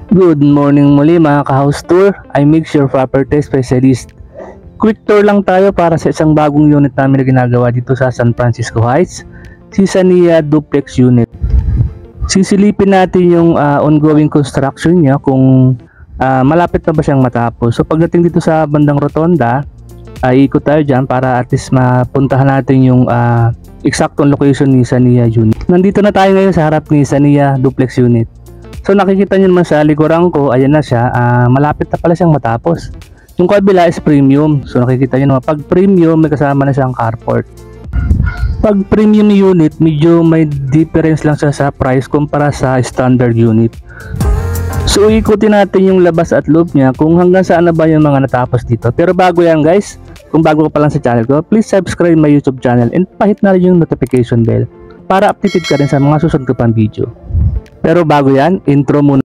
Good morning muli mga ka-house tour. I make your property specialist. Quick tour lang tayo para sa isang bagong unit namin na ginagawa dito sa San Francisco Heights, si Sania Duplex Unit. Sisilipin natin yung ongoing construction niya kung malapit na ba siyang matapos. So pagdating dito sa bandang rotonda, ikot tayo dyan para at least mapuntahan natin yung eksaktong location ni Sania Unit. Nandito na tayo ngayon sa harap ni Sania Duplex Unit. So nakikita nyo naman sa likuran ko, ayan na siya, malapit na pala siyang matapos. Yung kabila is premium. So nakikita nyo naman, pag premium may kasama na siyang carport. Pag premium unit, medyo may difference lang siya sa price kumpara sa standard unit. So ikutin natin yung labas at loob niya kung hanggang saan na ba yung mga natapos dito. Pero bago yan guys, kung bago ka pa lang sa channel ko, please subscribe my YouTube channel and pahit na rin yung notification bell para updated ka rin sa mga susunod ko pang video. Pero bago yan, intro muna.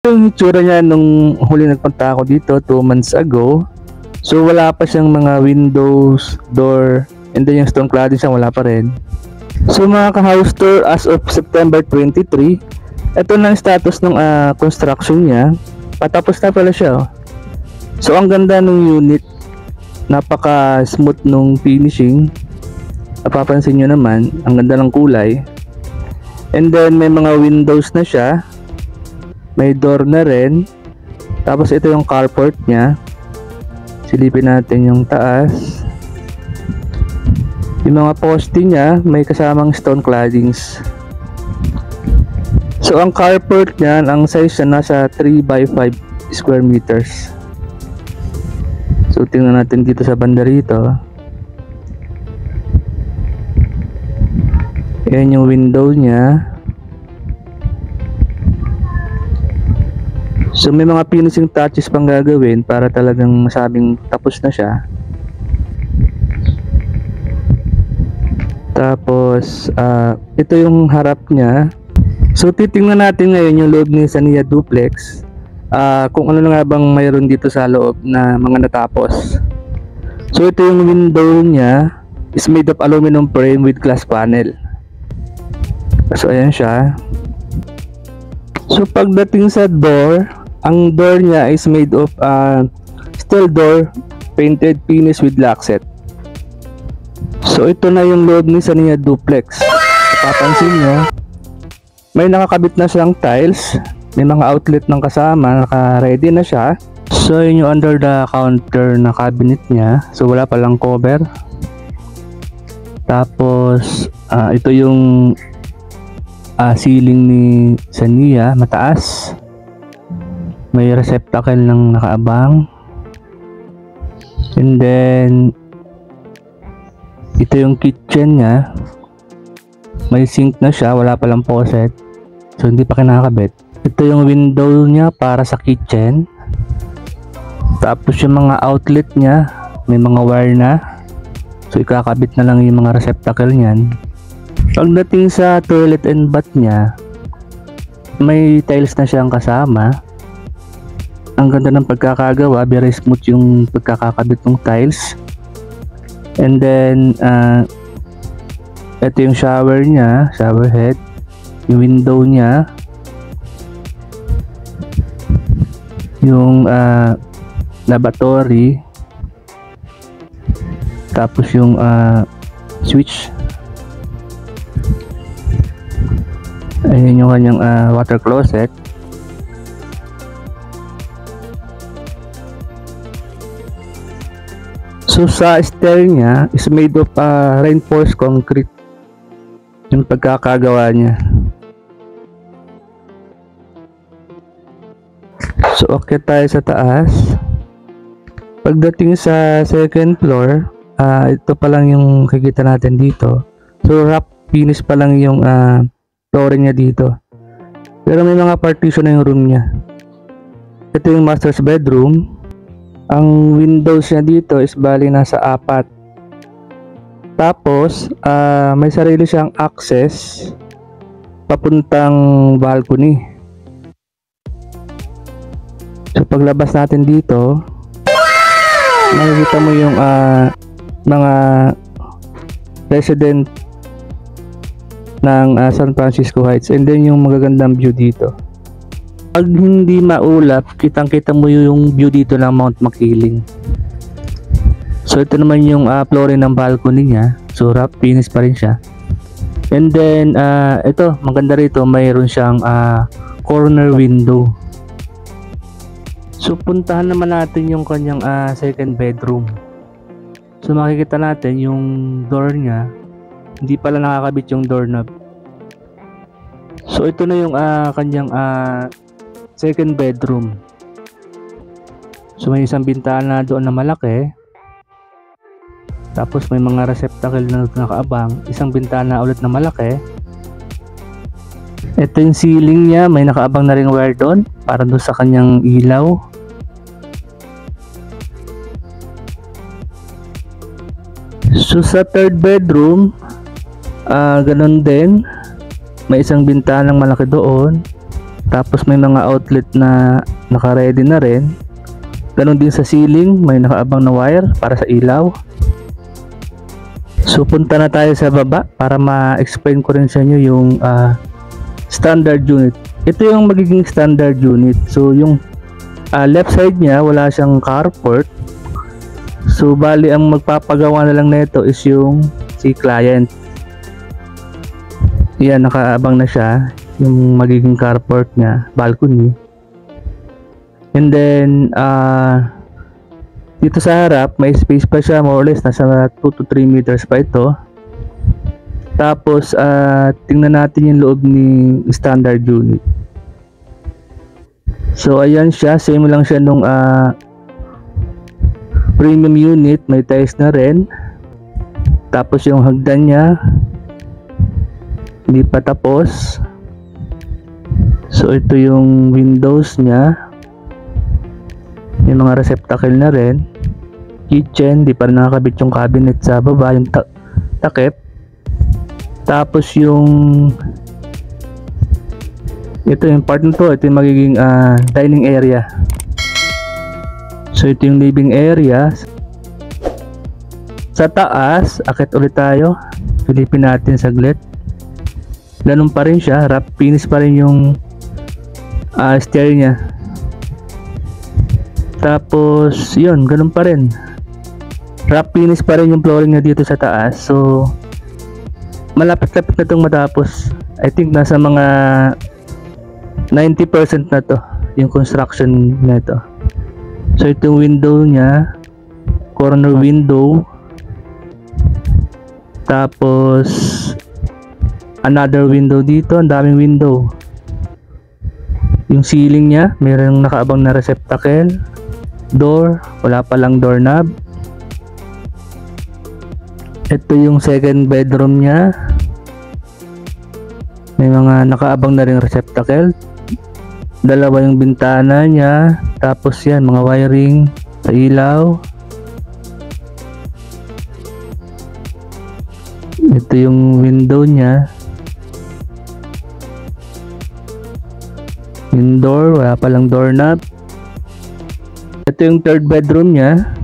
Yung itsura niya nung huli nagpunta ako dito 2 months ago. So wala pa siyang mga windows, door, and then yung stone cladding siya wala pa rin. So mga ka-house tour, as of September 23, ito na ang status ng construction niya. Patapos na pala siya. So ang ganda ng unit, napaka smooth nung finishing. Napapansin nyo naman, ang ganda ng kulay. And then may mga windows na siya, may door na rin. Tapos ito yung carport niya. Silipin natin yung taas. Yung mga poste niya, may kasamang stone claddings. So ang carport niya, ang size niya nasa 3x5 square meters. So tingnan natin dito sa banda rito. Ayan yung window niya. So may mga finishing touches pang gagawin para talagang masabing tapos na siya. Tapos ito yung harap niya. So titingnan natin ngayon yung loob ni Sania Duplex, kung ano na nga bang mayroon dito sa loob na mga natapos. So ito yung window niya, is made of aluminum frame with glass panel. So ayan siya. So pagdating sa door, ang door niya is made of steel door, painted finish with lockset. So ito na yung loob ni Sania Duplex. Papansin nyo, may nakakabit na siyang tiles, may mga outlet ng kasama, naka-ready na siya. So yun yung under the counter na cabinet niya. So wala palang cover. Tapos ito yung ceiling ni Sania, mataas. May receptacle ng nakaabang. And then ito yung kitchen niya. May sink na siya, wala palang faucet. So hindi pa kinakabit. Ito yung window niya para sa kitchen. Tapos yung mga outlet niya, may mga wire na. So ikakabit na lang yung mga receptacle niyan. Pagdating sa toilet and bath niya, may tiles na siyang kasama. Ang ganda ng pagkakagawa, very smooth yung pagkakakabit ng tiles. And then ito yung shower niya, shower head, yung window niya, yung lavatory, tapos yung switch, ayun yung kanyang water closet. So sa stair niya is made of reinforced concrete yung pagkakagawa niya. So okay tayo sa taas. Pagdating sa second floor, ito pa lang yung kikita natin dito. So wrap finish pa lang yung flooring niya dito. Pero may mga partition na yung room niya. Ito yung master's bedroom. Ang windows niya dito is bali nasa 4. Tapos may sarili siyang access papuntang balcony. So paglabas natin dito, makikita mo yung mga resident ng San Francisco Heights, and then yung magagandang view dito. Pag hindi maulap, kitang-kita mo yung view dito ng Mount Makiling. So ito naman yung flooring ng balcony niya. So rough finish pa rin siya. And then ito, maganda rito, mayroon siyang corner window. So puntahan naman natin yung kanyang second bedroom. So makikita natin yung door niya, hindi pala nakakabit yung doorknob. So ito na yung kanyang second bedroom. So may isang bintana doon na malaki. Tapos may mga receptacle na nakaabang, isang bintana ulit na malaki. Ito yung ceiling niya, may nakaabang na ring wire doon para doon sa kanyang ilaw. So sa third bedroom, ganun din, may isang bintanang malaki doon. Tapos may mga outlet na naka-ready na rin. Ganun din sa ceiling, may nakaabang na wire para sa ilaw. So punta na tayo sa baba para ma-explain ko rin sa inyo yung standard unit. Ito yung magiging standard unit. So yung left side niya wala siyang carport. So bali ang magpapagawa na lang nito is yung si client. Yan, nakaabang na siya yung magiging carport niya, balcony. And then dito sa harap may space pa siya, more or less nasa 2 to 3 meters pa ito. Tapos tingnan natin yung loob ni standard unit. So ayan siya, same lang siya nung premium unit, may tiles na rin. Tapos yung hagdan niya hindi pa tapos. So ito yung windows niya, yung mga receptacle na rin. Kitchen, di pa rin nakakabit yung cabinet sa baba, yung takip. Tapos yung ito yung part na to, ito yung magiging dining area. So ito yung living area. Sa taas, akit ulit tayo. Silipin natin saglit. Ganun pa rin siya, rough finish pa rin yung stair niya. Tapos yun, ganun pa rin, rough finish pa rin yung flooring niya dito sa taas. So malapit-lapit na itong matapos. I think nasa mga 90% na to yung construction na ito. So ito yung window niya, corner window. Tapos another window dito, ang daming window. Yung ceiling niya, mayroong nakaabang na receptacle. Door, wala palang doorknob. Ito yung second bedroom niya, may mga nakaabang na ring receptacle. Dalawa yung bintana niya. Tapos yan, mga wiring sa ilaw. Ito yung window niya. Yung door, wala palang doorknob. Ito yung third bedroom niya.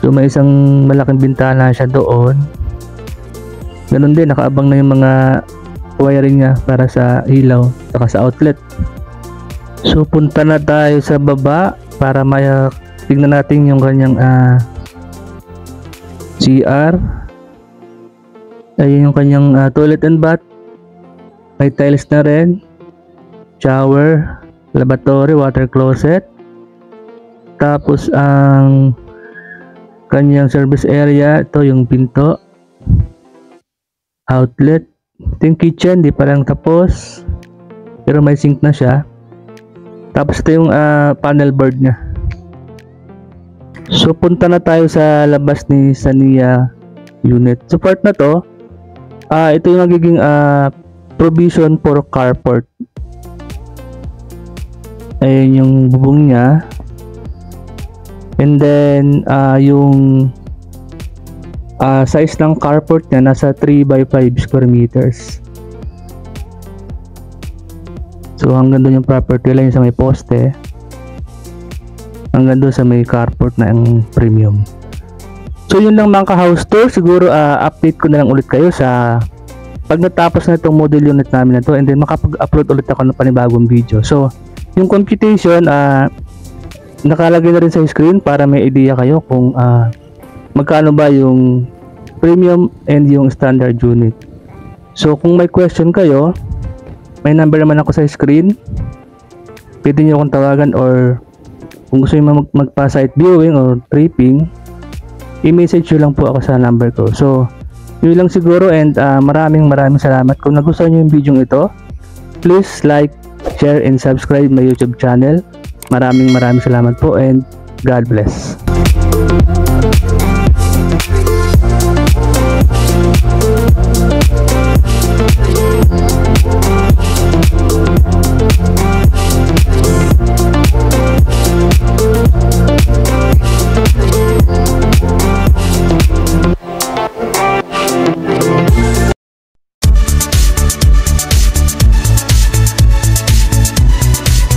So may isang malaking bintana siya doon. Ganun din, nakaabang na yung mga wiring niya para sa ilaw saka sa outlet. So punta na tayo sa baba para tingnan natin yung kanyang CR. Ayun yung kanyang toilet and bath. May tiles na rin. Shower, lavatory, water closet. Tapos ang kanyang service area, ito yung pinto, outlet. Ito yung kitchen, di pa lang tapos pero may sink na siya. Tapos ito yung panel board nya. So punta na tayo sa labas ni Sania unit. So part na to, ito yung magiging provision for carport. Ayun yung bubong nya. And then yung size ng carport niya nasa 3 by 5 square meters. So hanggang doon yung property line sa may poste. hanggang doon sa may carport na ang premium. So yun lang mga ka-house tour, siguro update ko na lang ulit kayo sa pag natapos na itong model unit namin na to, and then makapag-upload ulit ako ng panibagong video. So yung computation nakalagay na rin sa screen para may idea kayo kung magkano ba yung premium and yung standard unit. So kung may question kayo, may number naman ako sa screen, pwede nyo akong tawagan, or kung gusto nyo magpa-site viewing or tripping, i-message nyo lang po ako sa number ko. So yun lang siguro, and maraming salamat. Kung nagustuhan nyo yung video ito, please like, share, and subscribe my YouTube channel. Maraming salamat po, and God bless.